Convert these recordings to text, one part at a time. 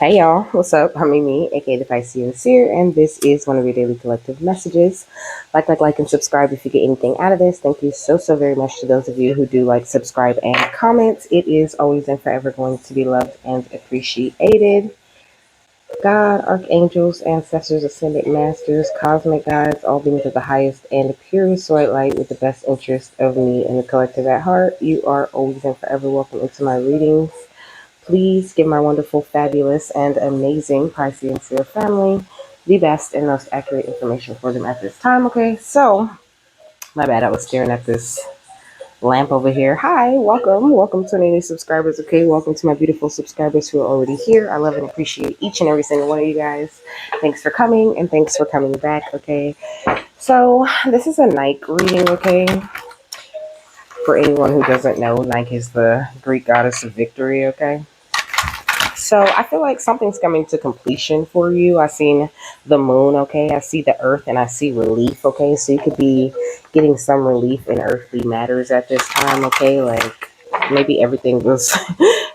Hey y'all, what's up? I'm Mimi, aka the Piscean Seer, and this is one of your daily collective messages. Like, and subscribe if you get anything out of this. Thank you so very much to those of you who do like, subscribe, and comment. It is always and forever going to be loved and appreciated. God, archangels, ancestors, ascended masters, cosmic guides, all beings of the highest and purest white light with the best interest of me and the collective at heart. You are always and forever welcome into my readings. Please give my wonderful, fabulous, and amazing Piscean Seer family the best and most accurate information for them at this time, okay? So, my bad, I was staring at this lamp over here. Hi, welcome. Welcome to any new subscribers, okay? Welcome to my beautiful subscribers who are already here. I love and appreciate each and every single one of you guys. Thanks for coming and thanks for coming back, okay? So, this is a Nike reading, okay? For anyone who doesn't know, Nike is the Greek goddess of victory, okay? So I feel like something's coming to completion for you. I seen the moon, okay? I see the earth and I see relief, okay? So you could be getting some relief in earthly matters at this time, okay? Like maybe everything was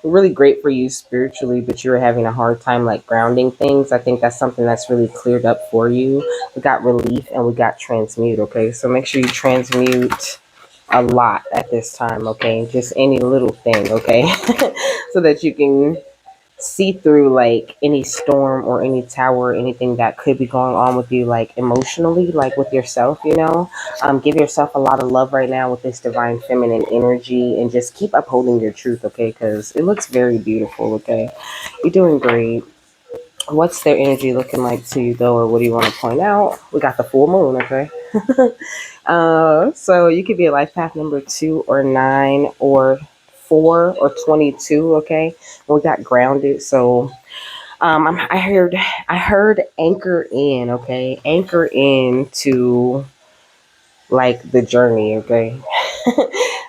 really great for you spiritually, but you were having a hard time like grounding things. I think that's something that's really cleared up for you. We got relief and we got transmute, okay? So make sure you transmute a lot at this time, okay? Just any little thing, okay? So that you can see through like any storm or any tower or anything that could be going on with you, like emotionally, like with yourself, give yourself a lot of love right now with this divine feminine energy and just keep upholding your truth, okay? Because it looks very beautiful, okay? You're doing great. What's their energy looking like to you though, or what do you want to point out? We got the full moon, okay? So you could be a life path number 2 or 9 or 4 or 22, okay? We got grounded, so I heard anchor in, okay? Anchor in to like the journey, okay?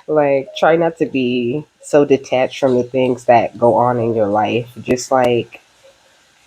Like try not to be so detached from the things that go on in your life. Just like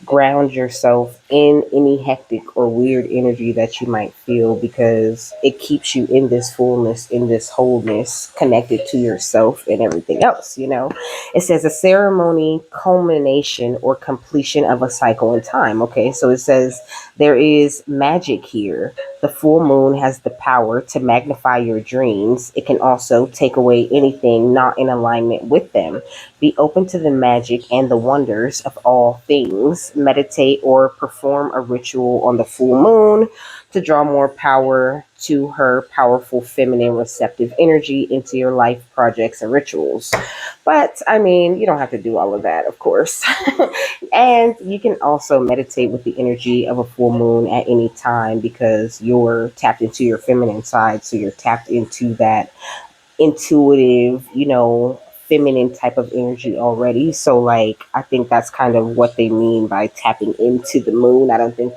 ground yourself in any hectic or weird energy that you might feel, because it keeps you in this fullness, in this wholeness, connected to yourself and everything else. It says a ceremony, culmination, or completion of a cycle in time. Okay, so it says there is magic here. The full moon has the power to magnify your dreams. It can also take away anything not in alignment with them. Be open to the magic and the wonders of all things. Meditate or perform a ritual on the full moon to draw more power to her powerful feminine receptive energy into your life projects and rituals. But I mean, you don't have to do all of that, of course. And you can also meditate with the energy of a full moon at any time because you're tapped into your feminine side. So you're tapped into that intuitive, feminine type of energy already. So like I think that's kind of what they mean by tapping into the moon. I don't think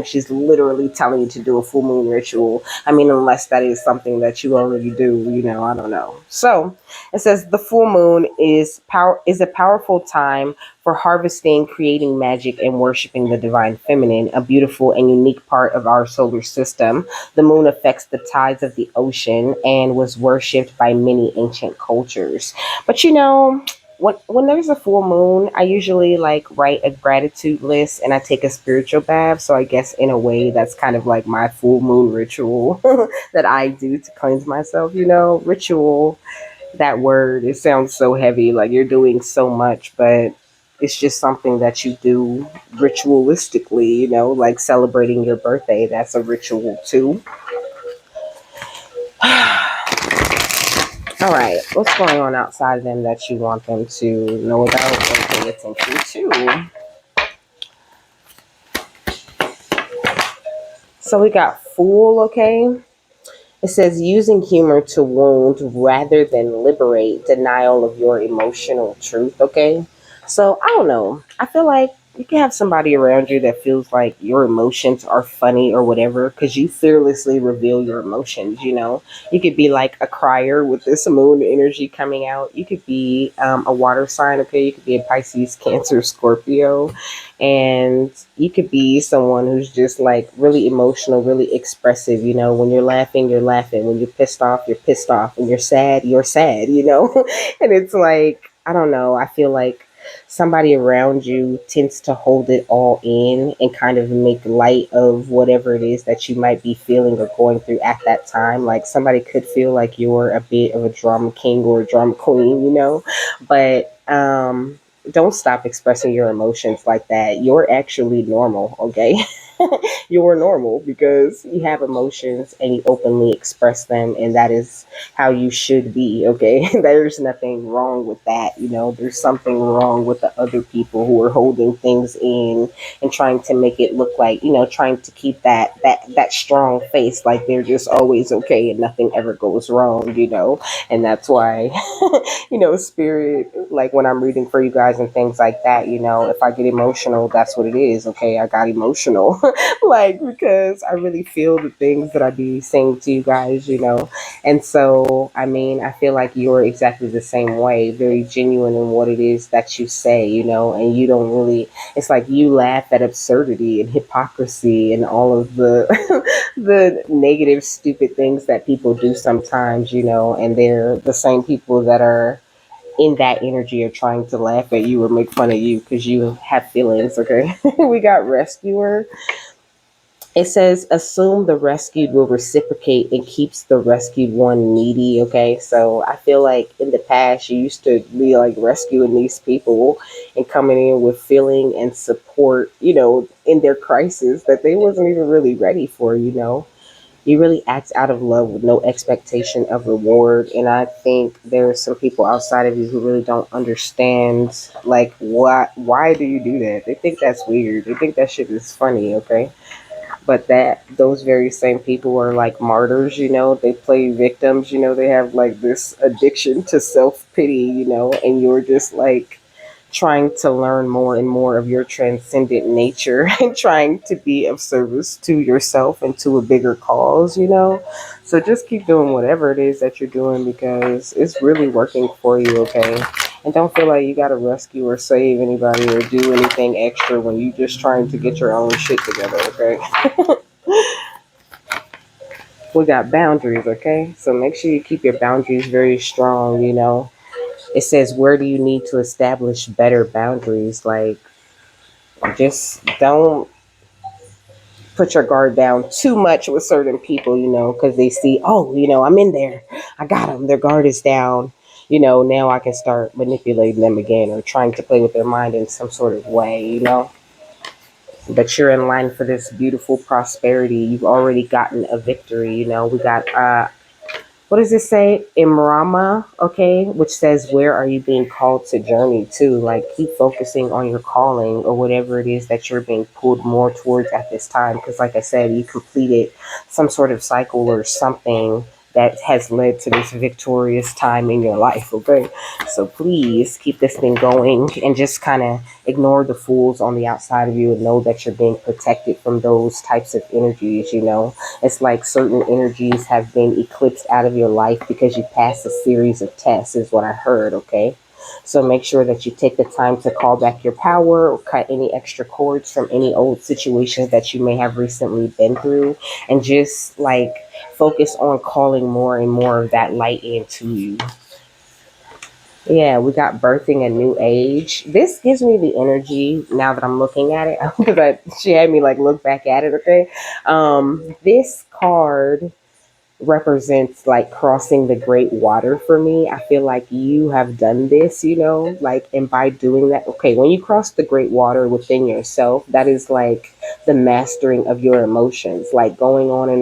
she's literally telling you to do a full moon ritual. I mean, unless that is something that you already do, I don't know. So it says the full moon is a powerful time for harvesting, creating magic, and worshiping the divine feminine, a beautiful and unique part of our solar system. The moon affects the tides of the ocean and was worshipped by many ancient cultures. But when there's a full moon, I usually like write a gratitude list and I take a spiritual bath. So I guess in a way that's kind of like my full moon ritual that I do to cleanse myself, ritual. That word, it sounds so heavy, like you're doing so much, but it's just something that you do ritualistically, like celebrating your birthday. That's a ritual too. All right, what's going on outside of them that you want them to know about or pay attention to? So we got Fool, okay? It says using humor to wound rather than liberate, denial of your emotional truth, okay? So I don't know. I feel like you can have somebody around you that feels like your emotions are funny or whatever because you fearlessly reveal your emotions, You could be like a crier with this moon energy coming out. You could be a water sign, okay? You could be a Pisces, Cancer, Scorpio. And you could be someone who's just like really emotional, really expressive. When you're laughing, you're laughing. When you're pissed off, you're pissed off. When you're sad, you're sad. And it's like, I don't know. I feel like somebody around you tends to hold it all in and kind of make light of whatever it is that you might be feeling or going through at that time. Like somebody could feel like you're a bit of a drama king or a drama queen, but don't stop expressing your emotions like that. You're actually normal, okay? You're normal because you have emotions and you openly express them, and that is how you should be, okay? There's nothing wrong with that, there's something wrong with the other people who are holding things in and trying to make it look like, trying to keep that strong face like they're just always okay and nothing ever goes wrong, and that's why spirit, like when I'm reading for you guys and things like that, if I get emotional, that's what it is, okay? I got emotional. Like, because I really feel the things that I be saying to you guys, and so, I mean, I feel like you're exactly the same way, very genuine in what it is that you say, and you don't really, it's like you laugh at absurdity and hypocrisy and all of the the negative, stupid things that people do sometimes, and they're the same people that are in that energy of trying to laugh at you or make fun of you because you have feelings, okay? We got rescuer. It says, assume the rescued will reciprocate and keeps the rescued one needy. Okay. So I feel like in the past, you used to be like rescuing these people and coming in with feeling and support, in their crisis that they wasn't even really ready for, You really act out of love with no expectation of reward. And I think there's some people outside of you who really don't understand, like, why do you do that? They think that's weird. They think that shit is funny, okay? But that those very same people are like martyrs, they play victims, they have like this addiction to self-pity, and you're just like trying to learn more and more of your transcendent nature and trying to be of service to yourself and to a bigger cause, so just keep doing whatever it is that you're doing because it's really working for you, okay? And don't feel like you got to rescue or save anybody or do anything extra when you're just trying to get your own shit together, okay? We got boundaries, okay? So make sure you keep your boundaries very strong, It says, where do you need to establish better boundaries? Like, just don't put your guard down too much with certain people, because they see, oh, I'm in there. I got them. Their guard is down. Now I can start manipulating them again or trying to play with their mind in some sort of way, But you're in line for this beautiful prosperity. You've already gotten a victory, We got what does it say? Imrama, okay, which says, where are you being called to journey to? Like, keep focusing on your calling or whatever it is that you're being pulled more towards at this time. Because, like I said, you completed some sort of cycle or something that has led to this victorious time in your life, okay? So please keep this thing going and just kind of ignore the fools on the outside of you and know that you're being protected from those types of energies, It's like certain energies have been eclipsed out of your life because you passed a series of tests, is what I heard, okay? So make sure that you take the time to call back your power or cut any extra cords from any old situations that you may have recently been through and just like focus on calling more and more of that light into you. Yeah, we got birthing a new age. This gives me the energy now that I'm looking at it because she had me like look back at it. Okay, this card represents like crossing the great water for me. I feel like you have done this, like, and by doing that, okay, when you cross the great water within yourself, that is like the mastering of your emotions, like going on an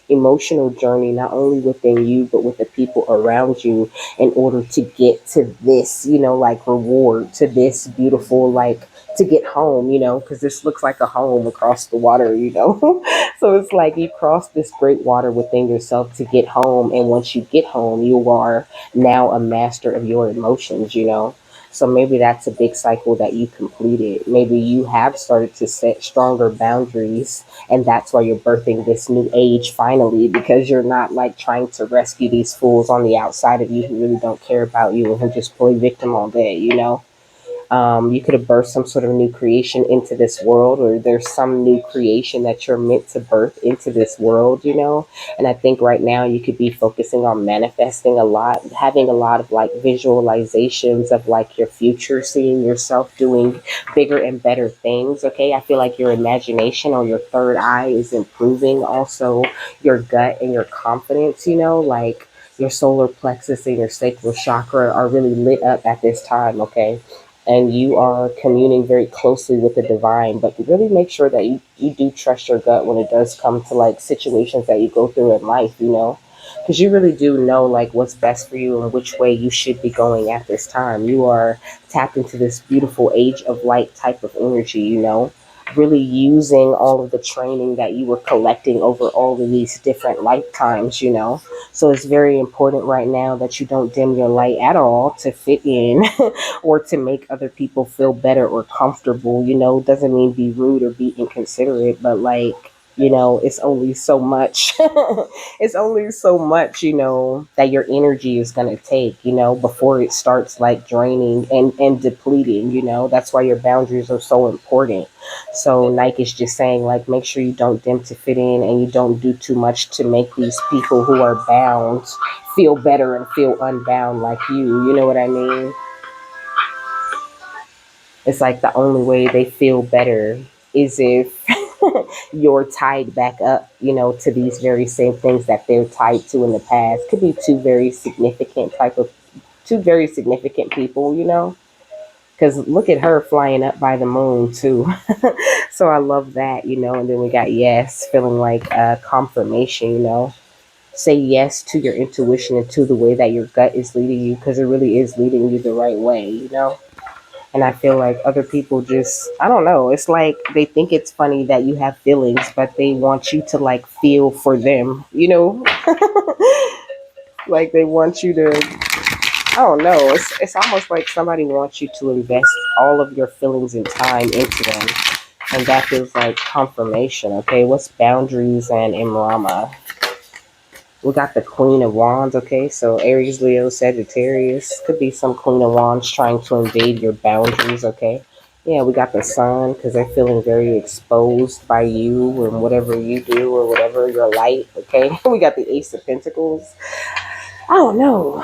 emotional journey, not only within you, but with the people around you in order to get to this, like reward, to this beautiful, like, to get home, because this looks like a home across the water, So it's like you cross this great water within yourself to get home. And once you get home, you are now a master of your emotions, So maybe that's a big cycle that you completed. Maybe you have started to set stronger boundaries. And that's why you're birthing this new age finally, because you're not like trying to rescue these fools on the outside of you who really don't care about you and who just play victim all day, You could have birthed some sort of new creation into this world, or there's some new creation that you're meant to birth into this world, you know. And I think right now you could be focusing on manifesting a lot, having a lot of like visualizations of like your future, seeing yourself doing bigger and better things. Okay, I feel like your imagination or your third eye is improving. Also, your gut and your confidence, you know, like your solar plexus and your sacral chakra are really lit up at this time. Okay, and you are communing very closely with the divine, but really make sure that you do trust your gut when it does come to like situations that you go through in life, you know, because you really do know like what's best for you and which way you should be going at this time. You are tapped into this beautiful age of light type of energy, you know, really using all of the training that you were collecting over all of these different lifetimes, you know. So it's very important right now that you don't dim your light at all to fit in or to make other people feel better or comfortable. You know, doesn't mean be rude or be inconsiderate, but like, you know, it's only so much. It's only so much, you know, that your energy is going to take, you know, before it starts like draining and depleting, you know. That's why your boundaries are so important. So Nike is just saying, like, make sure you don't dim to fit in and you don't do too much to make these people who are bound feel better and feel unbound like you. You know what I mean? It's like the only way they feel better is if you're tied back up, you know, to these very same things that they're tied to in the past. Could be two very significant people, you know. Because look at her flying up by the moon too. So I love that, you know. And then we got yes, feeling like confirmation, you know. Say yes to your intuition and to the way that your gut is leading you, because it really is leading you the right way, you know. And I feel like other people just, I don't know, it's like they think it's funny that you have feelings, but they want you to like feel for them, you know? Like they want you to, I don't know, it's almost like somebody wants you to invest all of your feelings and time into them. And that feels like confirmation, okay? What's boundaries and Imrama? We got the Queen of Wands, okay? So Aries, Leo, Sagittarius. Could be some Queen of Wands trying to invade your boundaries, okay? Yeah, we got the Sun because they're feeling very exposed by you and whatever you do or whatever your light, okay? We got the Ace of Pentacles. I don't know.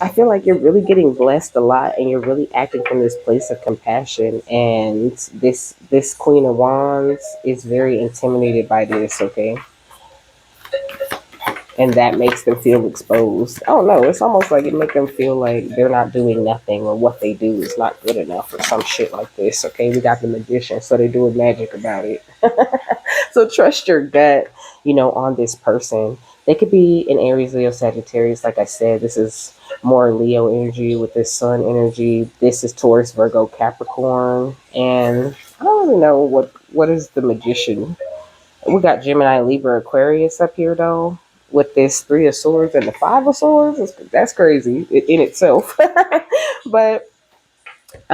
I feel like you're really getting blessed a lot and you're really acting from this place of compassion. And this Queen of Wands is very intimidated by this, okay? And that makes them feel exposed. I don't know. It's almost like it makes them feel like they're not doing nothing or what they do is not good enough or some shit like this. Okay, we got the magician, so they're doing magic about it. So trust your gut, you know, on this person. They could be an Aries, Leo, Sagittarius. Like I said, this is more Leo energy with this Sun energy. This is Taurus, Virgo, Capricorn, and I don't really know what is the magician. We got Gemini, Libra, Aquarius up here though, with this Three of Swords and the Five of Swords. That's crazy in itself. But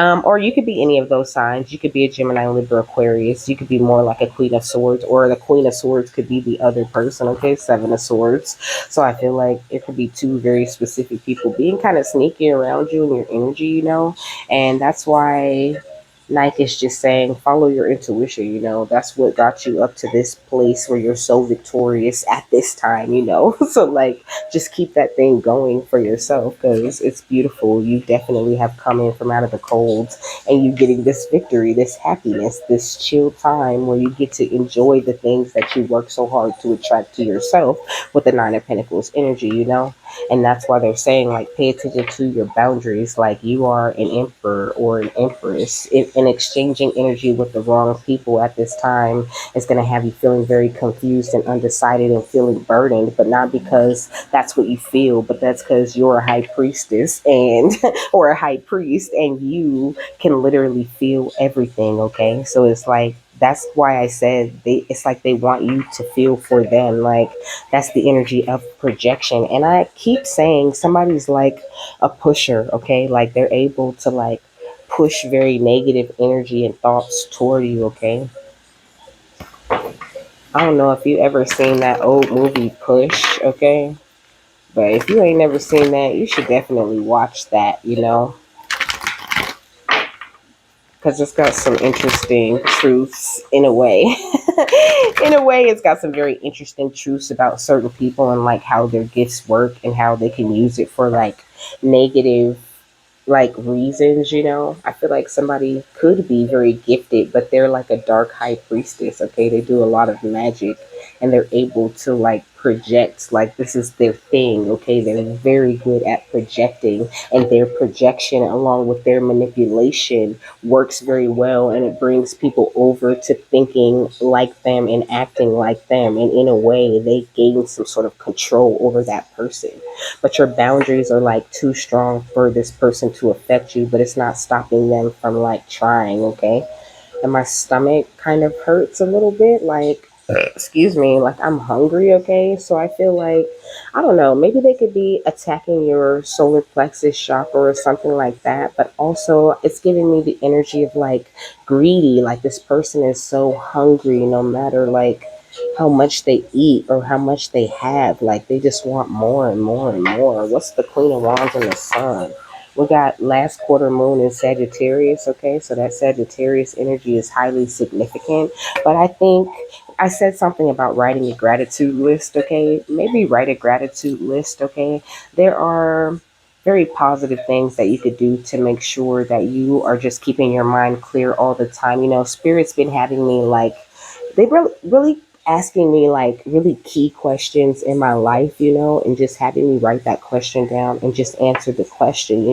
or you could be any of those signs. You could be a Gemini, Libra, Aquarius. You could be more like a Queen of Swords, or the Queen of Swords could be the other person. Okay, Seven of Swords. So I feel like it could be two very specific people being kind of sneaky around you and your energy, you know, and that's why Nike is just saying, follow your intuition, you know, that's what got you up to this place where you're so victorious at this time, you know. So, like, just keep that thing going for yourself because it's beautiful. You definitely have come in from out of the cold and you getting this victory, this happiness, this chill time where you get to enjoy the things that you work so hard to attract to yourself with the Nine of Pentacles energy, you know. And that's why they're saying, like, pay attention to your boundaries. Like, you are an emperor or an empress. In exchanging energy with the wrong people at this time is going to have you feeling very confused and undecided and feeling burdened, but not because that's what you feel, but that's because you're a high priestess and or a high priest and you can literally feel everything. Okay, so it's like, that's why I said it's like they want you to feel for them. Like, that's the energy of projection. And I keep saying somebody's like a pusher, okay? Like they're able to like push very negative energy and thoughts toward you, okay? I don't know if you ever seen that old movie Push, okay? But if you ain't never seen that, you should definitely watch that, you know? because it's got some interesting truths in a way. In a way, it's got some very interesting truths about certain people and like how their gifts work and how they can use it for like negative like reasons, I feel like somebody could be very gifted, but they're like a dark high priestess, okay? They do a lot of magic and they're able to like project, like this is their thing, okay? They're very good at projecting, and their projection along with their manipulation works very well, and it brings people over to thinking like them and acting like them, and in a way they gain some sort of control over that person, but your boundaries are like too strong for this person to affect you, but it's not stopping them from like trying, okay? And my stomach kind of hurts a little bit, like, excuse me, like I'm hungry, okay? So I feel like, I don't know, maybe they could be attacking your solar plexus chakra or something like that, but also it's giving me the energy of like greedy, like this person is so hungry no matter like how much they eat or how much they have, like they just want more and more and more. What's the Queen of Wands and the Sun? We got last quarter moon in Sagittarius, okay? So that Sagittarius energy is highly significant. But I think I said something about writing a gratitude list, okay? Maybe write a gratitude list, okay? There are very positive things that you could do to make sure that you are just keeping your mind clear all the time. Spirit's been having me like, they really asking me like really key questions in my life, and just having me write that question down and just answer the question,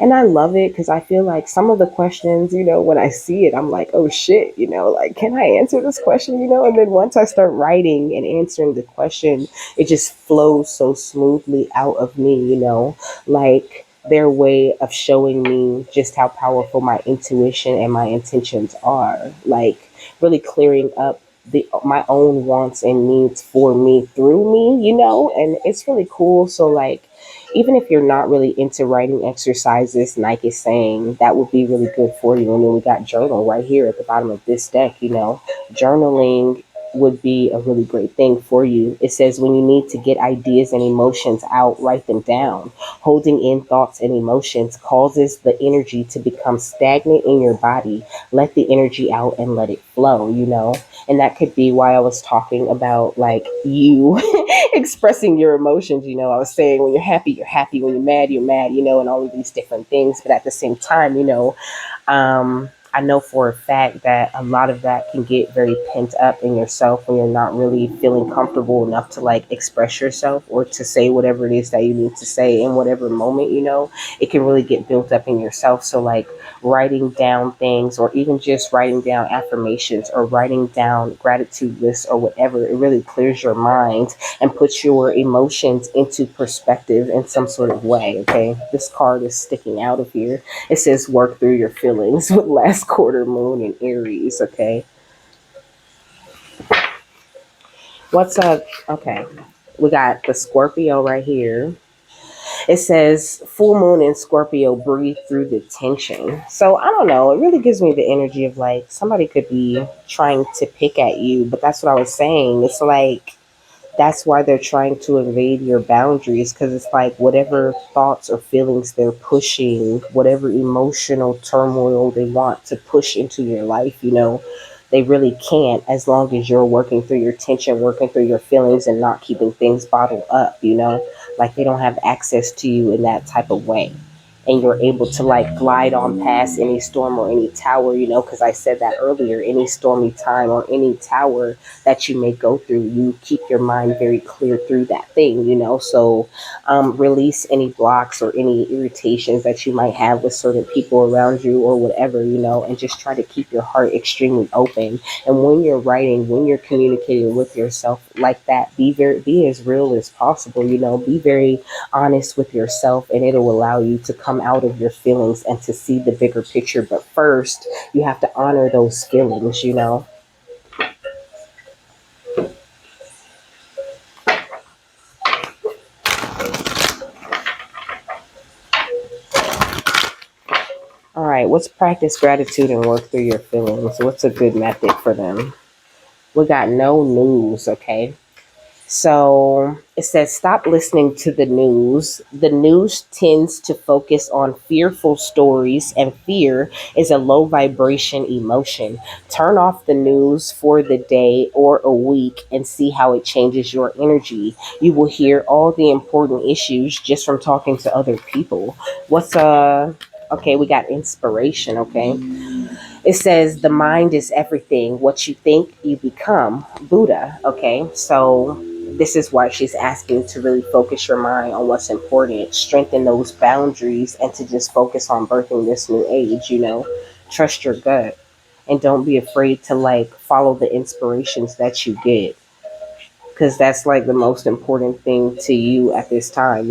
and I love it because I feel like some of the questions, when I see it, I'm like, oh shit, like, can I answer this question, and then once I start writing and answering the question, it just flows so smoothly out of me, like their way of showing me just how powerful my intuition and my intentions are, like really clearing up my own wants and needs for me through me, and it's really cool. So like, even if you're not really into writing exercises, Nike is saying that would be really good for you. And then we got journal right here at the bottom of this deck. Journaling would be a really great thing for you. It says when you need to get ideas and emotions out, write them down. Holding in thoughts and emotions causes the energy to become stagnant in your body. Let the energy out and let it flow, and that could be why I was talking about like you expressing your emotions. I was saying when you're happy, you're happy. When you're mad, you're mad, and all of these different things. But at the same time, I know for a fact that a lot of that can get very pent up in yourself when you're not really feeling comfortable enough to like express yourself or to say whatever it is that you need to say in whatever moment, it can really get built up in yourself. So like writing down things or even just writing down affirmations or writing down gratitude lists or whatever, it really clears your mind and puts your emotions into perspective in some sort of way. Okay, this card is sticking out of here. It says work through your feelings with last quarter moon in Aries. Okay, what's up? Okay, we got the Scorpio right here. It says full moon in Scorpio, breathe through the tension. So I don't know. It really gives me the energy of like somebody could be trying to pick at you, but that's what I was saying. It's like that's why they're trying to invade your boundaries, because it's like whatever thoughts or feelings they're pushing, whatever emotional turmoil they want to push into your life, they really can't, as long as you're working through your tension, working through your feelings, and not keeping things bottled up, like they don't have access to you in that type of way. And you're able to like glide on past any storm or any tower, because I said that earlier, any stormy time or any tower that you may go through, you keep your mind very clear through that thing, so release any blocks or any irritations that you might have with certain people around you or whatever, and just try to keep your heart extremely open. And when you're writing, when you're communicating with yourself like that, be as real as possible, be very honest with yourself, and it'll allow you to come out of your feelings and to see the bigger picture. But first, you have to honor those feelings. All right, let's practice gratitude and work through your feelings. What's a good method for them? We got no news, okay? So it says, stop listening to the news. The news tends to focus on fearful stories, and fear is a low vibration emotion. Turn off the news for the day or a week and see how it changes your energy. You will hear all the important issues just from talking to other people. What's okay, we got inspiration, okay? It says the mind is everything. What you think, you become. Buddha. Okay, so this is why she's asking to really focus your mind on what's important, strengthen those boundaries, and to just focus on birthing this new age. Trust your gut, and don't be afraid to like follow the inspirations that you get, because that's like the most important thing to you at this time.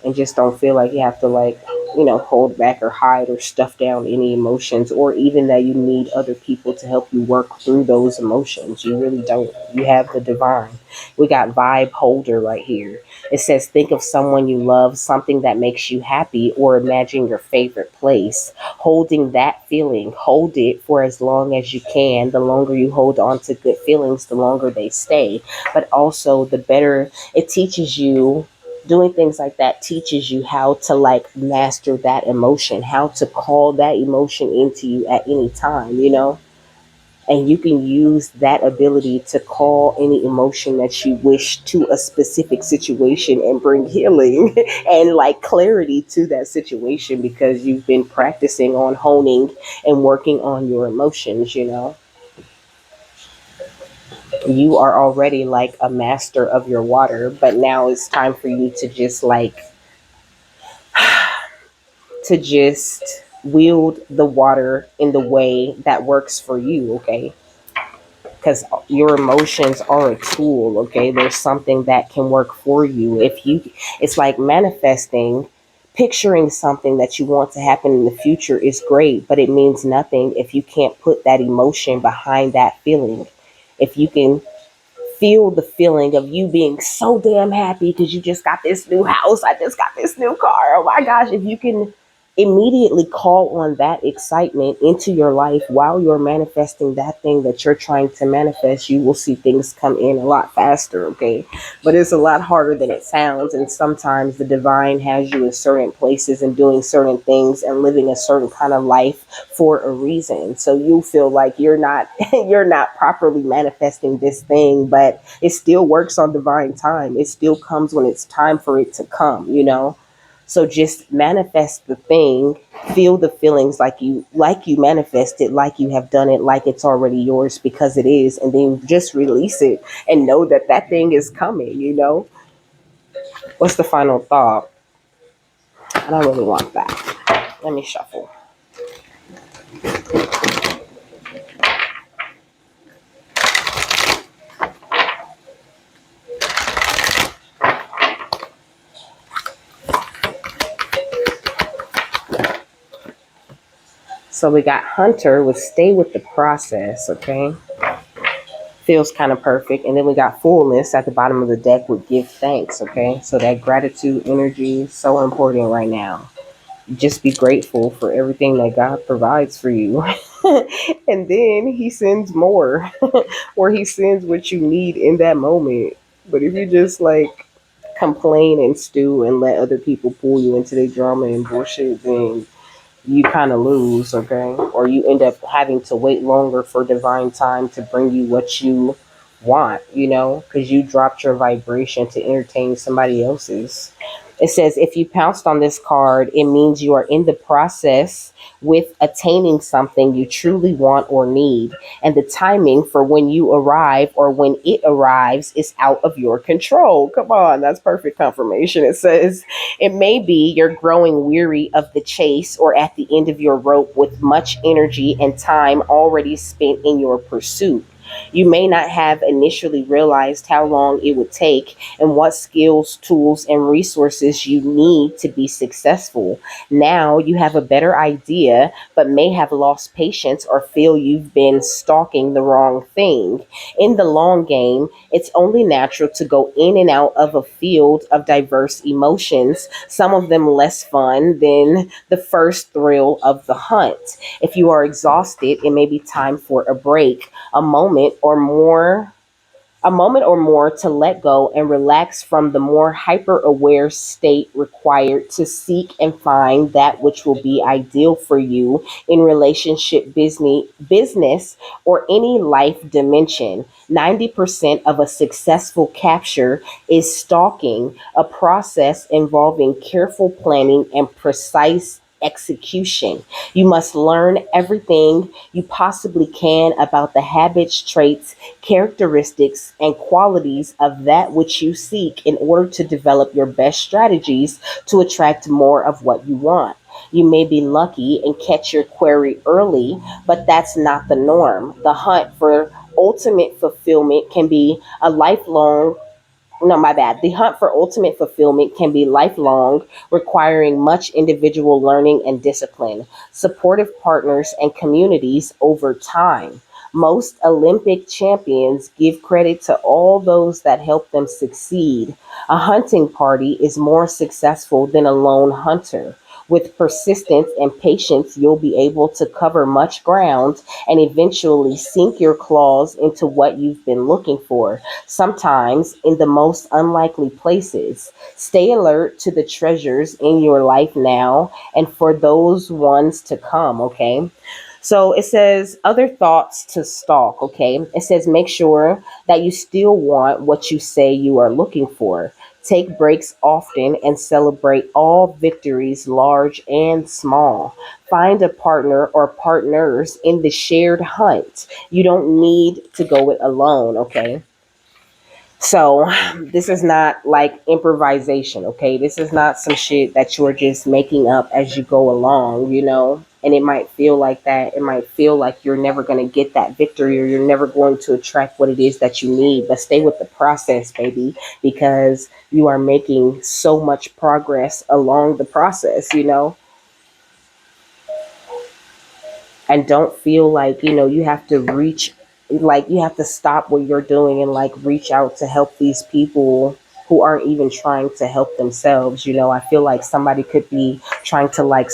And just don't feel like you have to like hold back or hide or stuff down any emotions, or even that you need other people to help you work through those emotions. You really don't. You have the divine. We got vibe holder right here. It says, think of someone you love, something that makes you happy, or imagine your favorite place. Holding that feeling, hold it for as long as you can. The longer you hold on to good feelings, the longer they stay. But also, the better it teaches you. Doing things like that teaches you how to like master that emotion, how to call that emotion into you at any time. And you can use that ability to call any emotion that you wish to a specific situation and bring healing and like clarity to that situation, because you've been practicing on honing and working on your emotions. You are already like a master of your water, but now it's time for you to just like wield the water in the way that works for you, okay? Because your emotions are a tool, okay? There's something that can work for you. It's like manifesting. Picturing something that you want to happen in the future is great, but it means nothing if you can't put that emotion behind that feeling. If you can feel the feeling of you being so damn happy because you just got this new house, I just got this new car. Oh my gosh, if you can immediately call on that excitement into your life while you're manifesting that thing that you're trying to manifest, you will see things come in a lot faster, okay? But it's a lot harder than it sounds, and sometimes the divine has you in certain places and doing certain things and living a certain kind of life for a reason. So you feel like you're not you're not properly manifesting this thing, but it still works on divine time. It still comes when it's time for it to come. So just manifest the thing, feel the feelings like you manifest it, like you have done it, like it's already yours because it is, and then just release it and know that that thing is coming. What's the final thought? I don't really want that. Let me shuffle. So we got Hunter with stay with the process, okay? Feels kind of perfect. And then we got Fullness at the bottom of the deck with give thanks, okay? So that gratitude energy is so important right now. Just be grateful for everything that God provides for you. And then he sends more, or he sends what you need in that moment. But if you just like complain and stew and let other people pull you into their drama and bullshit, then you kind of lose, okay? Or you end up having to wait longer for divine time to bring you what you want, because you dropped your vibration to entertain somebody else's. It says, if you pounced on this card, it means you are in the process with attaining something you truly want or need. And the timing for when you arrive or when it arrives is out of your control. Come on, that's perfect confirmation. It says, it may be you're growing weary of the chase or at the end of your rope with much energy and time already spent in your pursuit. You may not have initially realized how long it would take and what skills, tools, and resources you need to be successful. Now you have a better idea, but may have lost patience or feel you've been stalking the wrong thing. In the long game, it's only natural to go in and out of a field of diverse emotions, some of them less fun than the first thrill of the hunt. If you are exhausted, it may be time for a break, a moment, or more a moment or more to let go and relax from the more hyper aware state required to seek and find that which will be ideal for you in relationship, business or any life dimension. 90% of a successful capture is stalking, a process involving careful planning and precise execution. You must learn everything you possibly can about the habits, traits, characteristics, and qualities of that which you seek in order to develop your best strategies to attract more of what you want. You may be lucky and catch your query early, but that's not the norm. The hunt for ultimate fulfillment can be a lifelong no, my bad. The hunt for ultimate fulfillment can be lifelong, requiring much individual learning and discipline, supportive partners, and communities over time. Most Olympic champions give credit to all those that help them succeed. A hunting party is more successful than a lone hunter. With persistence and patience, you'll be able to cover much ground and eventually sink your claws into what you've been looking for, sometimes in the most unlikely places. Stay alert to the treasures in your life now and for those ones to come, okay? So it says other thoughts to stalk, okay? It says make sure that you still want what you say you are looking for. Take breaks often and celebrate all victories, large and small. Find a partner or partners in the shared hunt. You don't need to go it alone, okay? So this is not like improvisation, okay? This is not some shit that you're just making up as you go along, you know? And it might feel like that. It might feel like you're never going to get that victory or you're never going to attract what it is that you need. But stay with the process, baby, because you are making so much progress along the process, you know? And don't feel like you have to reach, like you have to stop what you're doing and like reach out to help these people who aren't even trying to help themselves. I feel like somebody could be trying to like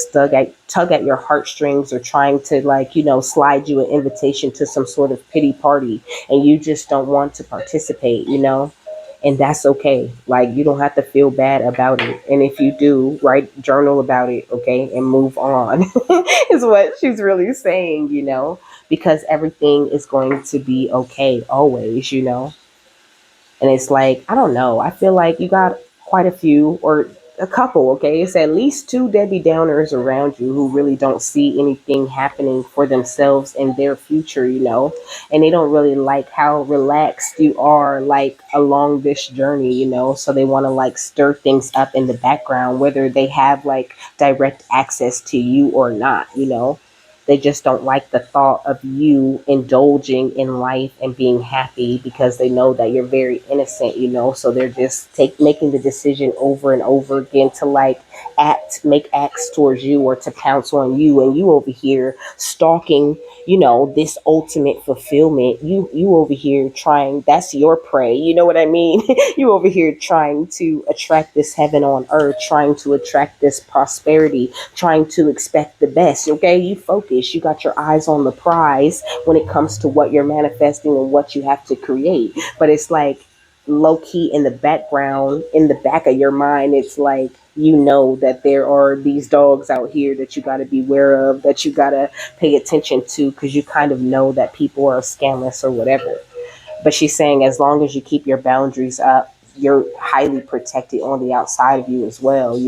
tug at your heartstrings or trying to like slide you an invitation to some sort of pity party, and you just don't want to participate. And that's okay. Like, you don't have to feel bad about it. And if you do, write journal about it, okay, and move on. Is what she's really saying, because everything is going to be okay always. And it's like, I don't know. I feel like you got quite a few or a couple, okay? It's at least two Debbie Downers around you who really don't see anything happening for themselves and their future. And they don't really like how relaxed you are, like along this journey. So they want to like stir things up in the background, whether they have like direct access to you or not. They just don't like the thought of you indulging in life and being happy because they know that you're very innocent. So they're just making the decision over and over again to like make acts towards you or to pounce on you, and you over here stalking, this ultimate fulfillment. You over here trying, that's your prey. You know what I mean? You over here trying to attract this heaven on earth, trying to attract this prosperity, trying to expect the best. Okay, you focus. You got your eyes on the prize when it comes to what you're manifesting and what you have to create. But it's like low key in the background, in the back of your mind, it's like that there are these dogs out here that you got to beware of, that you got to pay attention to, because you kind of know that people are scandalous or whatever. But she's saying as long as you keep your boundaries up, you're highly protected on the outside of you as well.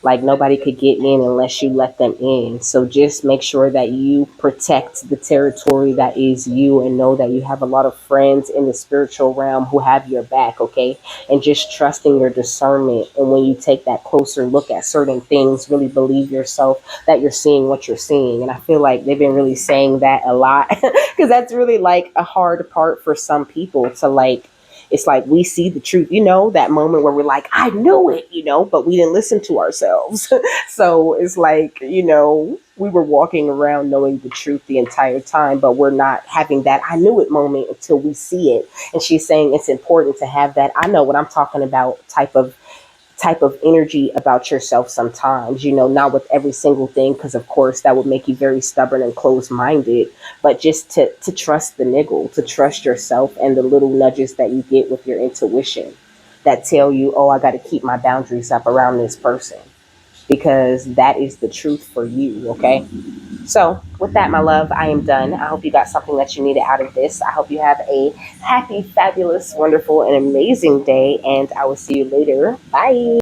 Like nobody could get in unless you let them in. So just make sure that you protect the territory that is you, and know that you have a lot of friends in the spiritual realm who have your back, okay? And just trusting your discernment. And when you take that closer look at certain things, really believe yourself that you're seeing what you're seeing. And I feel like they've been really saying that a lot because that's really like a hard part for some people to like. It's like we see the truth, that moment where we're like, I knew it, but we didn't listen to ourselves. So it's like, we were walking around knowing the truth the entire time, but we're not having that I knew it moment until we see it. And she's saying it's important to have that I know what I'm talking about type of energy about yourself sometimes, not with every single thing, because of course that would make you very stubborn and closed minded, but just to trust the niggle, to trust yourself and the little nudges that you get with your intuition that tell you, oh, I got to keep my boundaries up around this person because that is the truth for you, okay? So, with that, my love, I am done. I hope you got something that you needed out of this. I hope you have a happy, fabulous, wonderful, and amazing day, and I will see you later. Bye.